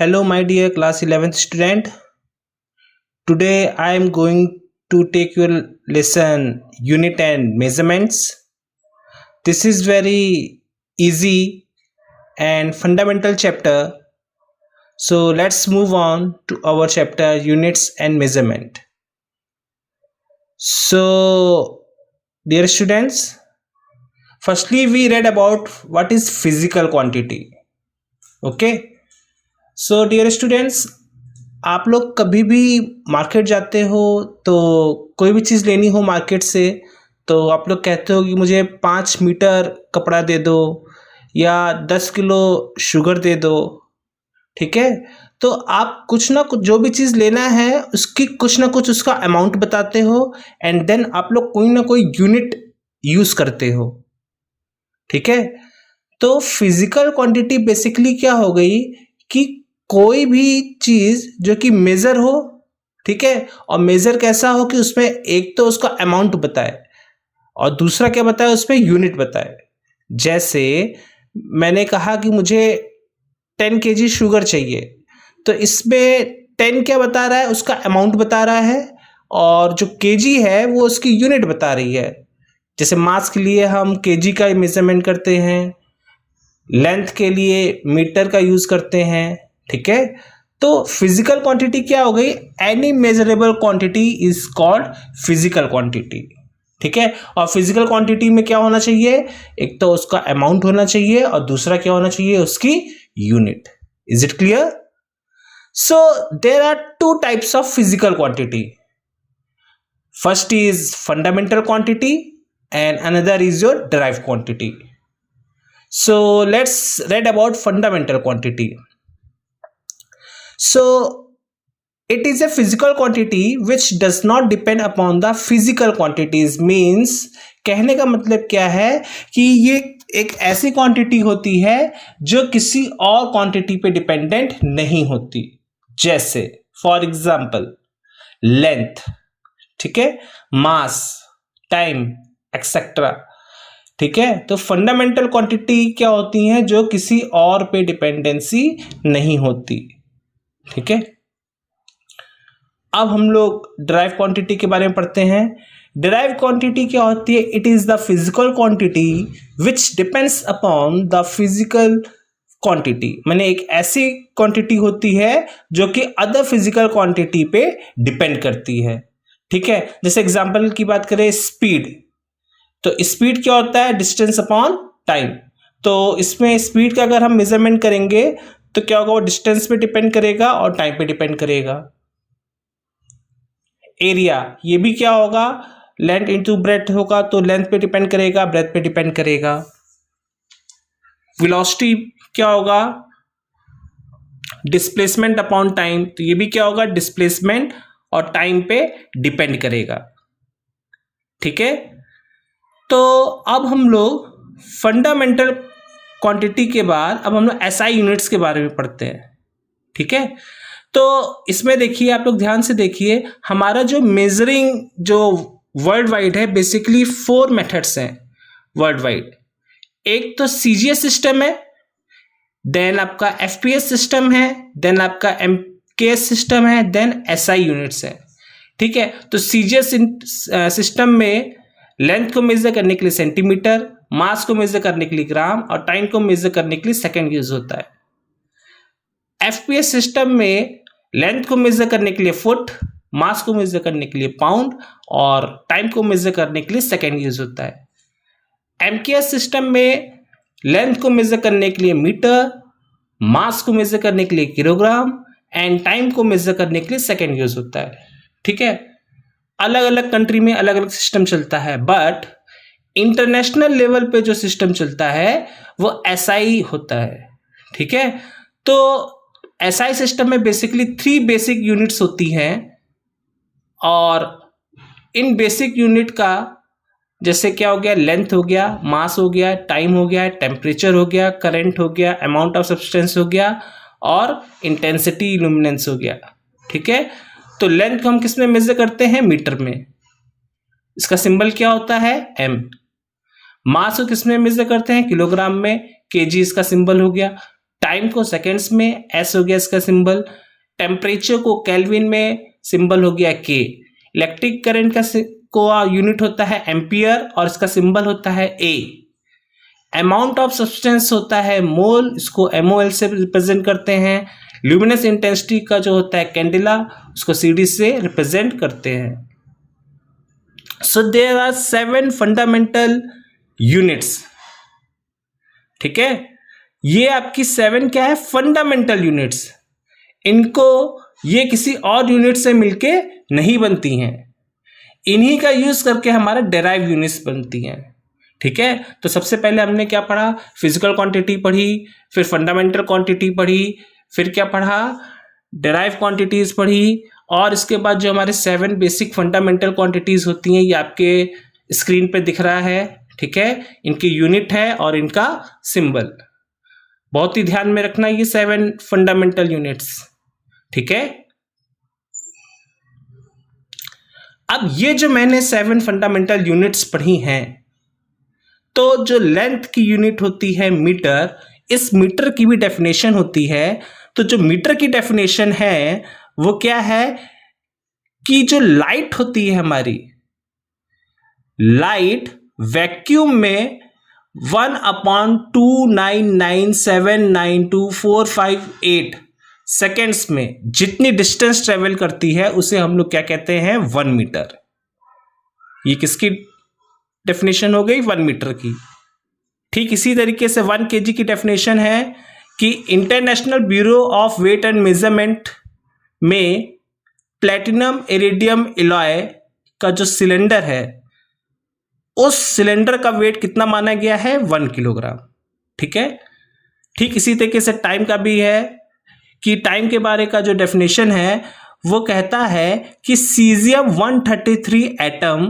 Hello, my dear class 11th student. Today I am going to take your lesson unit and measurements. This is very easy and fundamental chapter. So let's move on to our chapter units and measurement. So dear students, firstly we read about what is physical quantity. Okay. So dear students, आप लोग कभी भी market जाते हो तो कोई भी चीज़ लेनी हो मार्केट से तो आप लोग कहते हो कि मुझे 5 मीटर कपड़ा दे दो या 10 किलो शुगर दे दो। ठीक है, तो आप कुछ ना कुछ जो भी चीज़ लेना है उसकी कुछ ना कुछ उसका अमाउंट बताते हो एंड देन आप लोग कोई ना कोई यूनिट यूज़ करते हो। ठीक है, तो फिजिकल क्वांटिटी बेसिकली क्या हो गई कि कोई भी चीज जो कि मेजर हो, ठीक है, और मेजर कैसा हो कि उसमें एक तो उसका अमाउंट बताए और दूसरा क्या बताए, उसमें यूनिट बताए। जैसे मैंने कहा कि मुझे 10 kg शुगर चाहिए, तो इसमें 10 क्या बता रहा है, उसका अमाउंट बता रहा है और जो केजी है वो उसकी यूनिट बता रही है। जैसे मास के लिए हम केजी का मेजरमेंट करते हैं, लेंथ के लिए मीटर का यूज करते हैं। ठीक है, तो फिजिकल क्वांटिटी क्या हो गई, any measurable quantity is called physical quantity. ठीक है, और फिजिकल क्वांटिटी में क्या होना चाहिए, एक तो उसका अमाउंट होना चाहिए और दूसरा क्या होना चाहिए, उसकी unit. Is it clear? So there are two types of physical quantity. First is fundamental quantity and another is your derived quantity. So let's read about fundamental quantity. So it is a physical quantity which does not depend upon the physical quantities. Means कहने का मतलब क्या है कि ये एक ऐसी quantity होती है जो किसी और क्वांटिटी पे डिपेंडेंट नहीं होती। जैसे फॉर एग्जाम्पल लेंथ, ठीक है, मास, टाइम एक्सेट्रा। ठीक है, तो फंडामेंटल क्वांटिटी क्या होती हैं, जो किसी और पे डिपेंडेंसी नहीं होती। ठीक है, अब हम लोग डिराइव क्वांटिटी के बारे में पढ़ते हैं। डिराइव क्वांटिटी क्या होती है, it is the physical quantity which depends upon the physical quantity. माने एक ऐसी क्वांटिटी होती है जो कि अदर फिजिकल क्वांटिटी पे डिपेंड करती है। ठीक है, जैसे एग्जाम्पल की बात करें, स्पीड, तो स्पीड क्या होता है, डिस्टेंस अपॉन टाइम। तो इसमें स्पीड का अगर हम मेजरमेंट करेंगे तो क्या होगा, वो डिस्टेंस पे डिपेंड करेगा और टाइम पे डिपेंड करेगा। एरिया, ये भी क्या होगा, लेंथ इंटू ब्रेथ होगा, तो लेंथ पे डिपेंड करेगा, ब्रेथ पे डिपेंड करेगा। वेलोसिटी क्या होगा, डिस्प्लेसमेंट अपॉन टाइम, तो ये भी क्या होगा, डिस्प्लेसमेंट और टाइम पे डिपेंड करेगा। ठीक है, तो अब हम लोग फंडामेंटल क्वांटिटी के बाद अब हम लोग एसआई यूनिट्स के बारे में पढ़ते हैं। ठीक है, तो इसमें देखिए, आप लोग ध्यान से देखिए, हमारा जो मेजरिंग जो वर्ल्ड वाइड है, बेसिकली 4 मेथड्स हैं वर्ल्ड वाइड। एक तो सीजीएस सिस्टम है, देन आपका एफपीएस सिस्टम है, देन आपका एमकेएस सिस्टम है, देन एसआई यूनिट्स है। ठीक है, तो सीजीएस सिस्टम में लेंथ को मेजर करने के लिए सेंटीमीटर, मास को मेजर करने के लिए ग्राम और टाइम को मेजर करने के लिए सेकंड यूज होता है। एफपीएस सिस्टम में लेंथ को मेजर करने के लिए फुट, मास को मेजर करने के लिए पाउंड और टाइम को मेजर करने के लिए सेकंड यूज होता है। एमकेएस सिस्टम में लेंथ को मेजर करने के लिए मीटर, मास को मेजर करने के लिए किलोग्राम एंड टाइम को मेजर करने के लिए सेकंड यूज होता है। ठीक है, अलग अलग कंट्री में अलग अलग सिस्टम चलता है, बट इंटरनेशनल लेवल पे जो सिस्टम चलता है वो एसआई होता है। ठीक है, तो एसआई सिस्टम में बेसिकली 3 बेसिक यूनिट्स होती हैं और इन बेसिक यूनिट का जैसे क्या हो गया, लेंथ हो गया, मास हो गया, टाइम हो गया, टेम्परेचर हो गया, करंट हो गया, अमाउंट ऑफ सब्सटेंस हो गया और इंटेंसिटी लुमिनेंस हो गया। ठीक है, तो लेंथ को हम किस में मेजर करते हैं, मीटर में, इसका सिंबल क्या होता है, एम। मास को किस में मेजर करते हैं, किलोग्राम में, केजी इसका सिंबल हो गया। टाइम को सेकेंड्स में, एस हो गया इसका सिंबल, टेम्परेचर को केल्विन में, सिंबल हो गया के, इलेक्ट्रिक करंट का को यूनिट होता है एम्पियर और इसका सिंबल होता है ए, अमाउंट ऑफ सब्सटेंस होता है मोल, इसको MOL से रिप्रेजेंट करते हैं, ल्यूमिनस इंटेंसिटी का जो होता है कैंडेला, उसको CD से रिप्रेजेंट करते हैं। So there are 7 fundamental units, ठीक है, ये आपकी 7 क्या है, फंडामेंटल यूनिट्स, इनको ये किसी और यूनिट से मिलके नहीं बनती हैं, इन्हीं का यूज करके हमारा डेराइव यूनिट्स बनती हैं, ठीक है। तो सबसे पहले हमने क्या पढ़ा, फिजिकल क्वांटिटी पढ़ी, फिर फंडामेंटल क्वांटिटी पढ़ी, फिर क्या पढ़ा, डेराइव क्वांटिटीज पढ़ी, और इसके बाद जो हमारे 7 बेसिक फंडामेंटल क्वांटिटीज होती हैं ये आपके स्क्रीन पे दिख रहा है, ठीक है, इनकी यूनिट है और इनका सिंबल, बहुत ही ध्यान में रखना ये 7 फंडामेंटल यूनिट्स, ठीक है। अब ये जो मैंने 7 फंडामेंटल यूनिट्स पढ़ी हैं, तो जो लेंथ की यूनिट होती है मीटर, इस मीटर की भी डेफिनेशन होती है। तो जो मीटर की डेफिनेशन है वो क्या है कि जो लाइट होती है हमारी, लाइट वैक्यूम में 1/299792458 सेकेंड्स में जितनी डिस्टेंस ट्रेवल करती है उसे हम लोग क्या कहते हैं, 1 मीटर। ये किसकी डेफिनेशन हो गई, 1 मीटर की। ठीक इसी तरीके से 1 kg की डेफिनेशन है कि International Bureau of Weight and Measurement में प्लेटिनम इरिडियम एलॉय का जो सिलेंडर है उस सिलेंडर का वेट कितना माना गया है, 1 किलोग्राम, ठीक है। ठीक इसी तरीके से टाइम का भी है कि टाइम के बारे का जो डेफिनेशन है वो कहता है कि सीजियम 133 एटम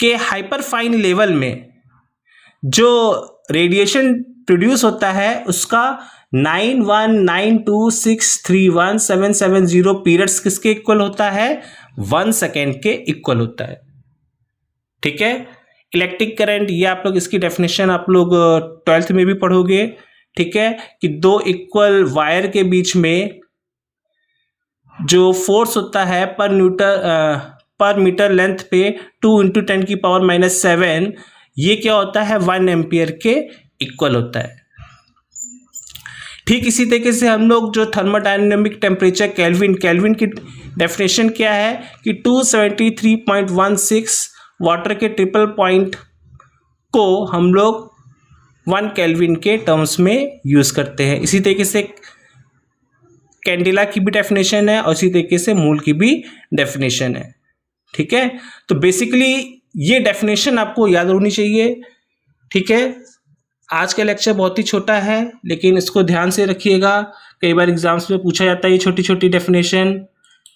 के हाइपरफाइन लेवल में जो रेडिएशन प्रोड्यूस होता है उसका 9192631770 पीरियड्स किसके इक्वल होता है, 1 सेकेंड के इक्वल होता है, ठीक है। इलेक्ट्रिक करंट, ये आप लोग इसकी डेफिनेशन आप लोग 12th में भी पढ़ोगे, ठीक है, कि 2 इक्वल वायर के बीच में जो फोर्स होता है पर मीटर लेंथ पे 2 × 10⁻⁻⁷, ये क्या होता है, 1 एम्पियर के इक्वल होता है। ठीक इसी तरीके से हम लोग जो थर्मोडायनेमिक टेम्परेचर केल्विन की डेफिनेशन क्या है कि 273.16 वाटर के ट्रिपल पॉइंट को हम लोग 1 केल्विन के टर्म्स में यूज करते हैं। इसी तरीके से कैंडेला की भी डेफिनेशन है और इसी तरीके से मूल की भी डेफिनेशन है, ठीक है। तो बेसिकली ये डेफिनेशन आपको याद होनी चाहिए, ठीक है। आज का लेक्चर बहुत ही छोटा है लेकिन इसको ध्यान से रखिएगा, कई बार एग्जाम्स में पूछा जाता है ये छोटी छोटी डेफिनेशन,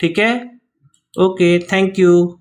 ठीक है। Okay, thank you.